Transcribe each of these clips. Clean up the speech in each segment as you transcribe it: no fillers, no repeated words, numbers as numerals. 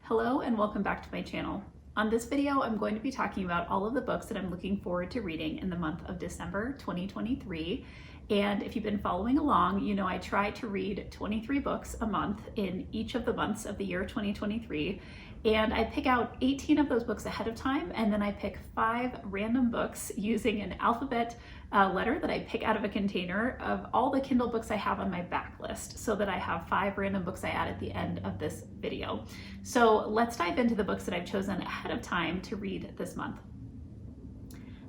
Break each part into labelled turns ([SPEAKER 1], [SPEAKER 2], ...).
[SPEAKER 1] Hello and welcome back to my channel. On this video, I'm going to be talking about all of the books that I'm looking forward to reading in the month of December 2023. And if you've been following along, you know I try to read 23 books a month in each of the months of the year 2023. And I pick out 18 of those books ahead of time, and then I pick 5 random books using an alphabet letter that I pick out of a container of all the Kindle books I have on my backlist, so that I have 5 random books I add at the end of this video. So let's dive into the books that I've chosen ahead of time to read this month.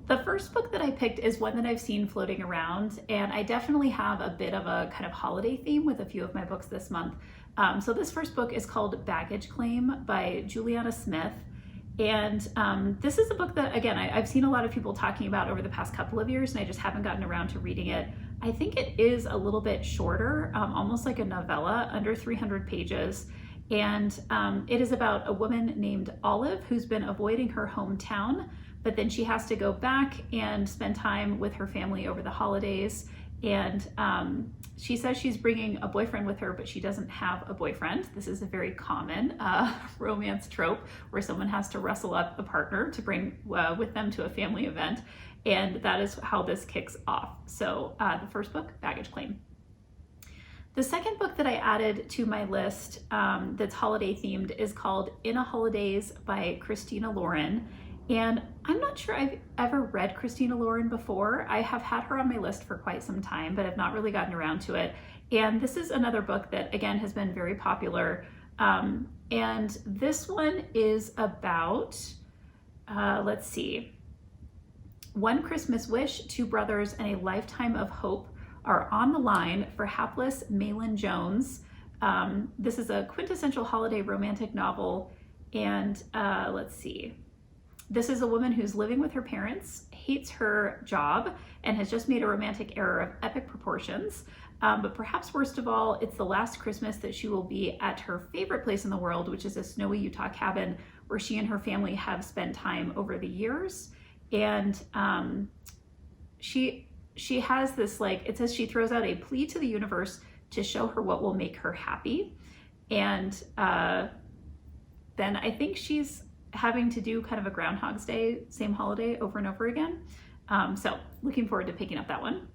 [SPEAKER 1] The first book that I picked is one that I've seen floating around, and I definitely have a bit of a kind of holiday theme with a few of my books this month. So this first book is called Baggage Claim by Juliana Smith. And this is a book that, again, I've seen a lot of people talking about over the past couple of years, and I just haven't gotten around to reading it. I think it is a little bit shorter, almost like a novella, under 300 pages. And it is about a woman named Olive who's been avoiding her hometown, but then she has to go back and spend time with her family over the holidays. And she says she's bringing a boyfriend with her, but she doesn't have a boyfriend. This is a very common romance trope where someone has to rustle up a partner to bring with them to a family event. And that is how this kicks off. So the first book, Baggage Claim. The second book that I added to my list that's holiday themed is called In a Holidays by Christina Lauren. And I'm not sure I've ever read Christina Lauren before. I have had her on my list for quite some time, but I've not really gotten around to it. And this is another book that, again, has been very popular. And this one is about, let's see, one Christmas wish, 2 brothers, and a lifetime of hope are on the line for hapless Malin Jones. This is a quintessential holiday romantic novel. And let's see. This is a woman who's living with her parents, hates her job, and has just made a romantic error of epic proportions. But perhaps worst of all, it's the last Christmas that she will be at her favorite place in the world, which is a snowy Utah cabin where she and her family have spent time over the years. And she has this, like, it says she throws out a plea to the universe to show her what will make her happy. And then I think she's having to do kind of a Groundhog's Day, same holiday over and over again. So looking forward to picking up that one.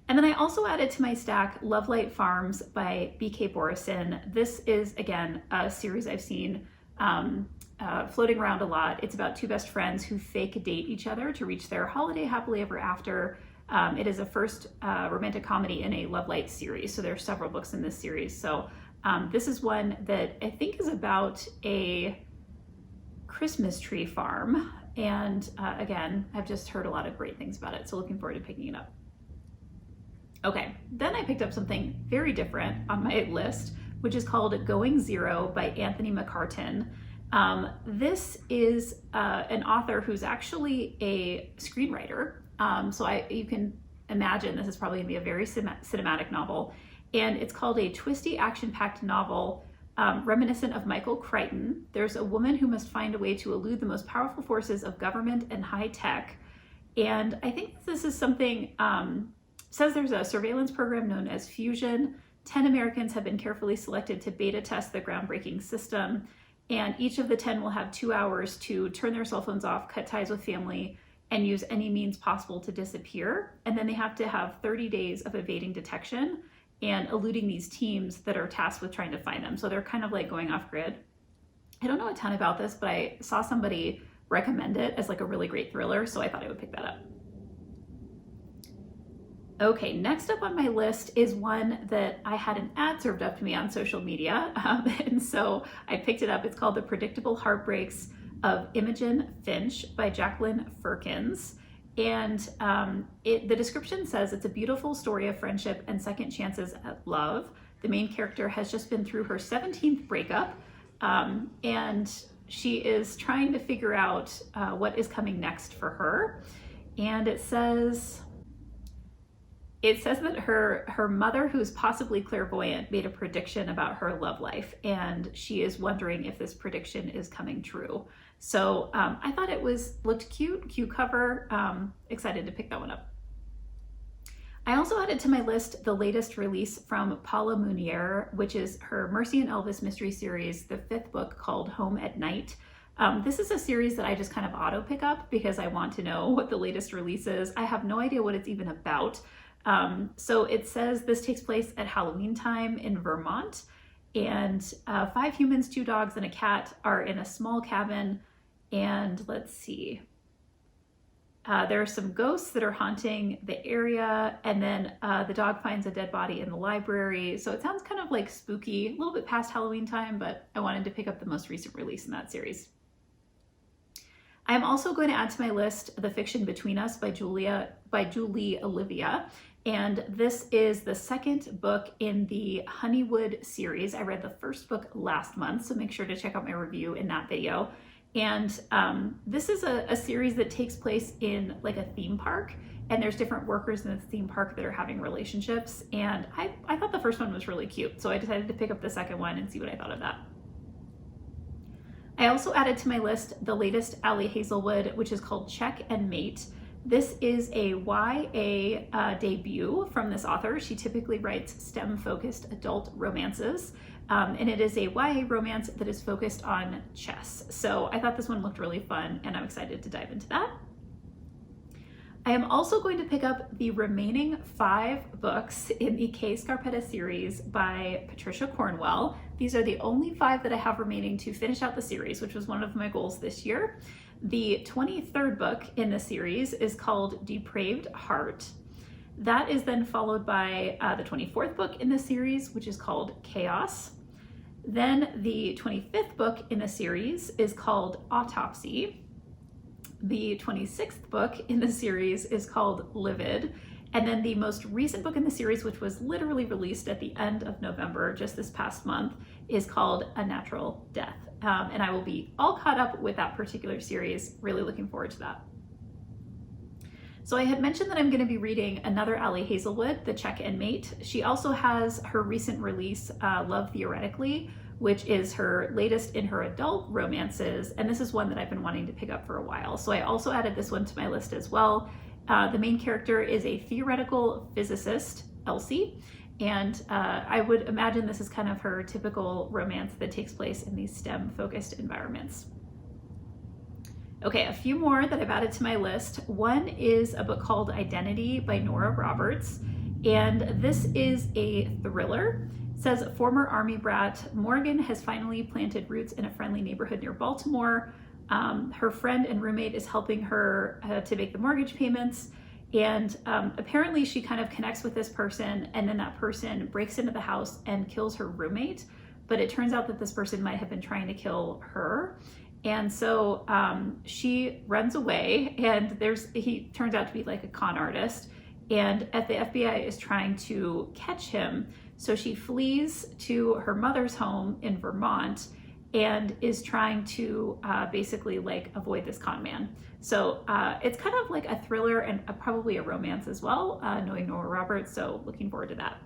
[SPEAKER 1] And then I also added to my stack Lovelight Farms by B.K. Borison. This is, again, a series I've seen floating around a lot. It's about 2 best friends who fake date each other to reach their holiday happily ever after. It is a first romantic comedy in a Lovelight series. So there are several books in this series. So this is one that I think is about a Christmas tree farm, and again, I've just heard a lot of great things about it, so looking forward to picking it up. Okay, then I picked up something very different on my list, which is called Going Zero by Anthony McCartan. This is an author who's actually a screenwriter, so you can imagine this is probably gonna be a very cinematic novel, and it's called a twisty, action-packed novel reminiscent of Michael Crichton. There's a woman who must find a way to elude the most powerful forces of government and high tech. And I think this is something, says there's a surveillance program known as Fusion. 10 Americans have been carefully selected to beta test the groundbreaking system. And each of the 10 will have 2 hours to turn their cell phones off, cut ties with family, and use any means possible to disappear. And then they have to have 30 days of evading detection and eluding these teams that are tasked with trying to find them. So they're kind of like going off grid. I don't know a ton about this, but I saw somebody recommend it as like a really great thriller, so I thought I would pick that up. Okay, next up on my list is one that I had an ad served up to me on social media, and so I picked it up. It's called The Predictable Heartbreaks of Imogen Finch by Jacqueline Firkins. And the description says it's a beautiful story of friendship and second chances at love. The main character has just been through her 17th breakup, and she is trying to figure out what is coming next for her. And it says that her mother, who's possibly clairvoyant, made a prediction about her love life, and she is wondering if this prediction is coming true. So I thought it looked cute cover, excited to pick that one up. I also added to my list the latest release from Paula Munier, which is her Mercy and Elvis mystery series, the 5th book called Home at Night. This is a series that I just kind of auto pick up because I want to know what the latest release is. I have no idea what it's even about. So it says this takes place at Halloween time in Vermont, and 5 humans, 2 dogs, and a cat are in a small cabin. And let's see. There are some ghosts that are haunting the area, and then the dog finds a dead body in the library. So it sounds kind of like spooky, a little bit past Halloween time, but I wanted to pick up the most recent release in that series. I'm also going to add to my list The Fiction Between Us by Julie Olivia. And this is the 2nd book in the Honeywood series. I read the 1st book last month, so make sure to check out my review in that video. And this is a series that takes place in like a theme park, and there's different workers in the theme park that are having relationships. And I thought the first one was really cute, so I decided to pick up the second one and see what I thought of that. I also added to my list the latest Ali Hazelwood, which is called Check and Mate. This is a YA debut from this author. She typically writes STEM-focused adult romances. And it is a YA romance that is focused on chess. So I thought this one looked really fun, and I'm excited to dive into that. I am also going to pick up the remaining 5 books in the K. Scarpetta series by Patricia Cornwell. These are the only 5 that I have remaining to finish out the series, which was one of my goals this year. The 23rd book in the series is called Depraved Heart. That is then followed by the 24th book in the series, which is called Chaos. Then the 25th book in the series is called Autopsy. The 26th book in the series is called Livid. And then the most recent book in the series, which was literally released at the end of November, just this past month, is called A Natural Death. And I will be all caught up with that particular series. Really looking forward to that. So I had mentioned that I'm going to be reading another Ali Hazelwood, The Check and Mate. She also has her recent release, Love Theoretically, which is her latest in her adult romances. And this is one that I've been wanting to pick up for a while. So I also added this one to my list as well. The main character is a theoretical physicist, Elsie. And I would imagine this is kind of her typical romance that takes place in these STEM-focused environments. Okay, a few more that I've added to my list. One is a book called Identity by Nora Roberts, and this is a thriller. It says, former Army brat Morgan has finally planted roots in a friendly neighborhood near Baltimore. Her friend and roommate is helping her to make the mortgage payments, and apparently she kind of connects with this person, and then that person breaks into the house and kills her roommate, but it turns out that this person might have been trying to kill her. And so she runs away, and he turns out to be like a con artist, and the FBI is trying to catch him. So she flees to her mother's home in Vermont and is trying to basically like avoid this con man. So it's kind of like a thriller and probably a romance as well, knowing Nora Roberts, so looking forward to that.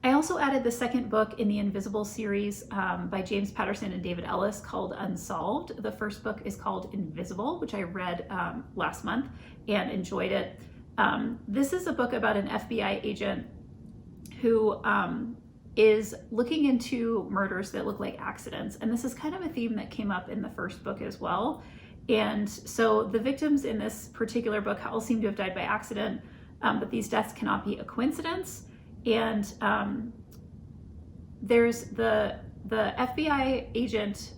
[SPEAKER 1] I also added the 2nd book in the Invisible series by James Patterson and David Ellis called Unsolved. The 1st book is called Invisible, which I read last month and enjoyed it. This is a book about an FBI agent who is looking into murders that look like accidents. And this is kind of a theme that came up in the 1st book as well. And so the victims in this particular book all seem to have died by accident, but these deaths cannot be a coincidence. And there's the FBI agent,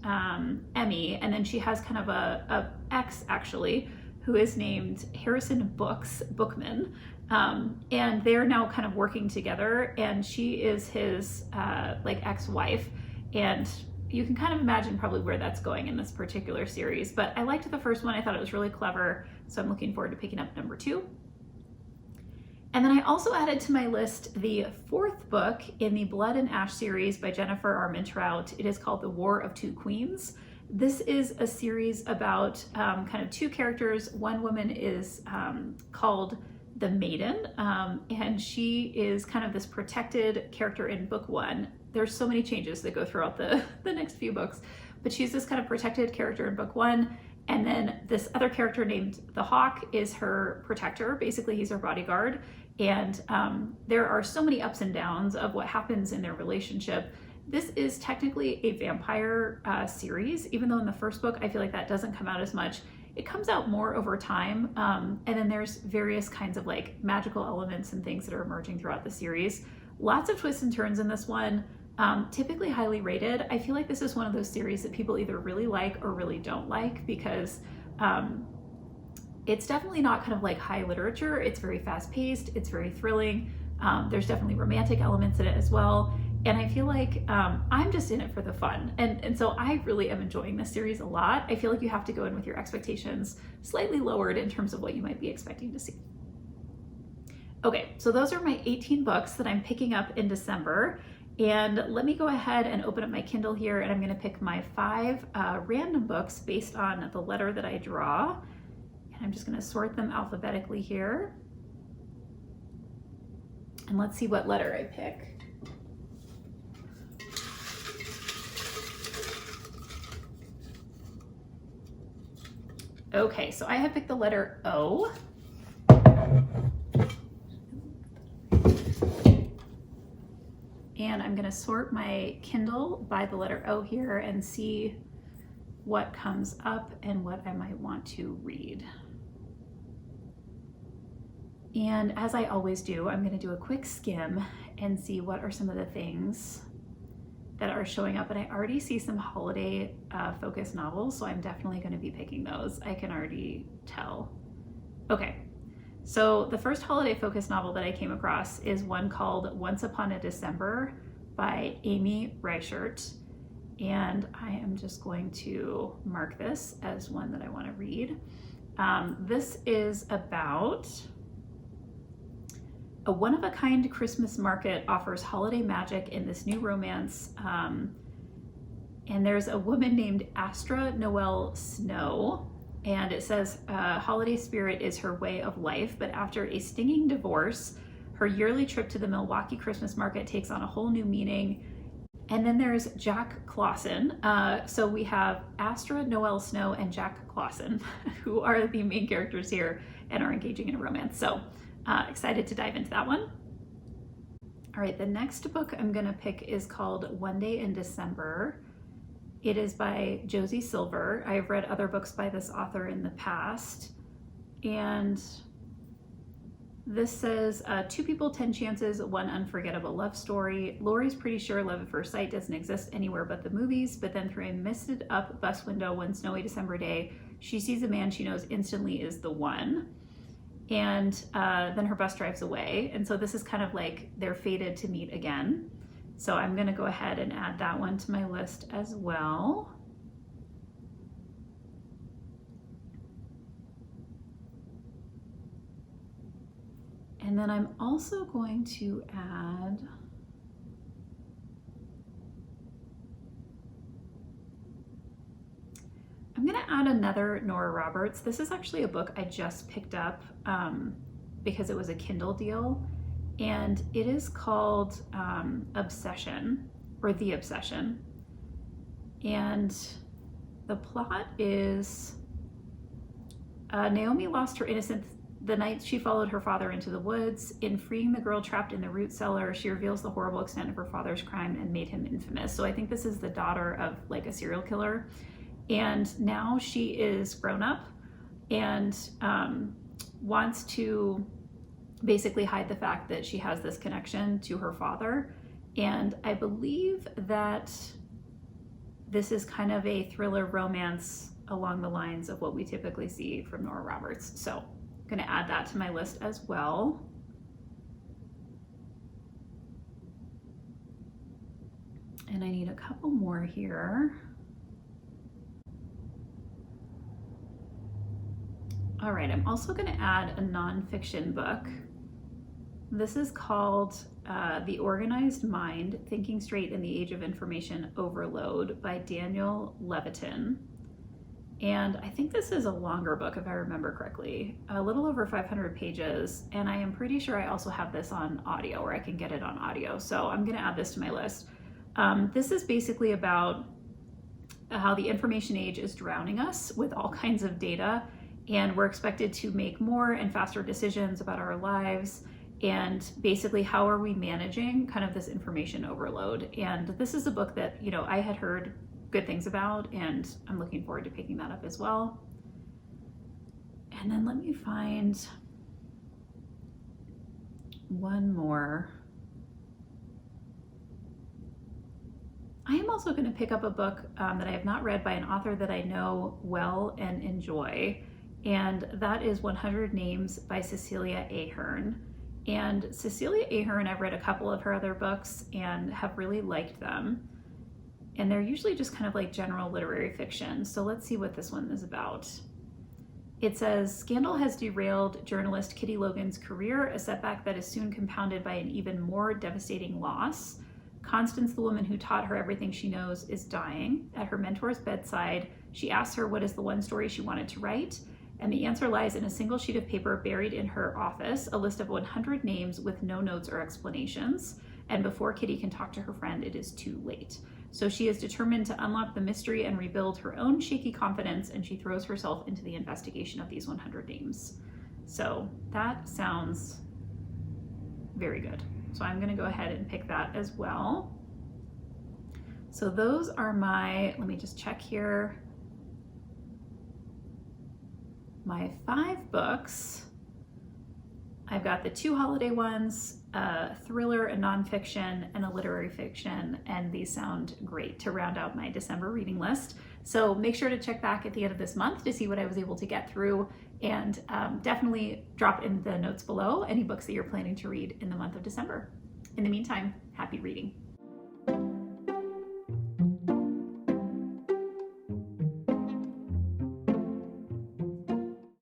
[SPEAKER 1] Emmy, and then she has kind of a ex actually, who is named Harrison Bookman. And they're now kind of working together, and she is his like ex-wife. And you can kind of imagine probably where that's going in this particular series. But I liked the first one. I thought it was really clever. So I'm looking forward to picking up number 2. And then I also added to my list the 4th book in the Blood and Ash series by Jennifer Armentrout. It is called The War of Two Queens. This is a series about kind of 2 characters. One woman is called the Maiden, and she is kind of this protected character in book 1. There's so many changes that go throughout the next few books, but she's this kind of protected character in book 1, And then this other character named the Hawk is her protector. Basically, he's her bodyguard. And there are so many ups and downs of what happens in their relationship. This is technically a vampire series, even though in the first book, I feel like that doesn't come out as much. It comes out more over time. And then there's various kinds of like magical elements and things that are emerging throughout the series. Lots of twists and turns in this one, typically highly rated. I feel like this is one of those series that people either really like or really don't like because it's definitely not kind of like high literature. It's very fast paced, it's very thrilling. There's definitely romantic elements in it as well. And I feel like I'm just in it for the fun. And so I really am enjoying this series a lot. I feel like you have to go in with your expectations slightly lowered in terms of what you might be expecting to see. Okay, so those are my 18 books that I'm picking up in December. And let me go ahead and open up my Kindle here, and I'm gonna pick my 5 random books based on the letter that I draw. And I'm just gonna sort them alphabetically here. And let's see what letter I pick. Okay, so I have picked the letter O. And I'm gonna sort my Kindle by the letter O here and see what comes up and what I might want to read. And as I always do, I'm gonna do a quick skim and see what are some of the things that are showing up. And I already see some holiday focused novels, so I'm definitely gonna be picking those. I can already tell. Okay, so the first holiday focused novel that I came across is one called Once Upon a December by Amy Reichert. And I am just going to mark this as one that I wanna read. This is about a one-of-a-kind Christmas market offers holiday magic in this new romance. And there's a woman named Astra Noel Snow, and it says holiday spirit is her way of life, but after a stinging divorce, her yearly trip to the Milwaukee Christmas market takes on a whole new meaning. And then there's Jack Clausen. So we have Astra Noel Snow and Jack Clausen, who are the main characters here and are engaging in a romance. So excited to dive into that one. All right, the next book I'm gonna pick is called One Day in December. It is by Josie Silver. I have read other books by this author in the past. And this says, 2 people, 10 chances, one unforgettable love story. Lori's pretty sure love at first sight doesn't exist anywhere but the movies, but then through a misted up bus window one snowy December day, she sees a man she knows instantly is the one. And then her bus drives away. And so this is kind of like they're fated to meet again. So I'm gonna go ahead and add that one to my list as well. And then I'm also going to add another Nora Roberts. This is actually a book I just picked up because it was a Kindle deal, and it is called Obsession, or The Obsession. And the plot is Naomi lost her innocence the night she followed her father into the woods. In freeing the girl trapped in the root cellar, she reveals the horrible extent of her father's crime and made him infamous. So I think this is the daughter of like a serial killer. And now she is grown up and wants to basically hide the fact that she has this connection to her father. And I believe that this is kind of a thriller romance along the lines of what we typically see from Nora Roberts. So I'm gonna add that to my list as well. And I need a couple more here. All right, I'm also gonna add a nonfiction book. This is called The Organized Mind, Thinking Straight in the Age of Information Overload by Daniel Levitin. And I think this is a longer book if I remember correctly, a little over 500 pages. And I am pretty sure I also have this on audio, or I can get it on audio. So I'm gonna add this to my list. This is basically about how the information age is drowning us with all kinds of data, and we're expected to make more and faster decisions about our lives. And basically, how are we managing kind of this information overload? And this is a book that, you know, I had heard good things about, and I'm looking forward to picking that up as well. And then let me find one more. I am also going to pick up a book that I have not read by an author that I know well and enjoy, and that is 100 Names by Cecilia Ahern. And Cecilia Ahern, I've read a couple of her other books and have really liked them. And they're usually just kind of like general literary fiction. So let's see what this one is about. It says, scandal has derailed journalist Kitty Logan's career, a setback that is soon compounded by an even more devastating loss. Constance, the woman who taught her everything she knows, is dying. At her mentor's bedside, she asks her what is the one story she wanted to write, and the answer lies in a single sheet of paper buried in her office, a list of 100 names with no notes or explanations. And before Kitty can talk to her friend, it is too late. So she is determined to unlock the mystery and rebuild her own shaky confidence, and she throws herself into the investigation of these 100 names. So that sounds very good. So I'm going to go ahead and pick that as well. So those are my, let me just check here, my 5 books. I've got the 2 holiday ones, a thriller, a nonfiction, and a literary fiction, and these sound great to round out my December reading list. So make sure to check back at the end of this month to see what I was able to get through, and definitely drop in the notes below any books that you're planning to read in the month of December. In the meantime, happy reading.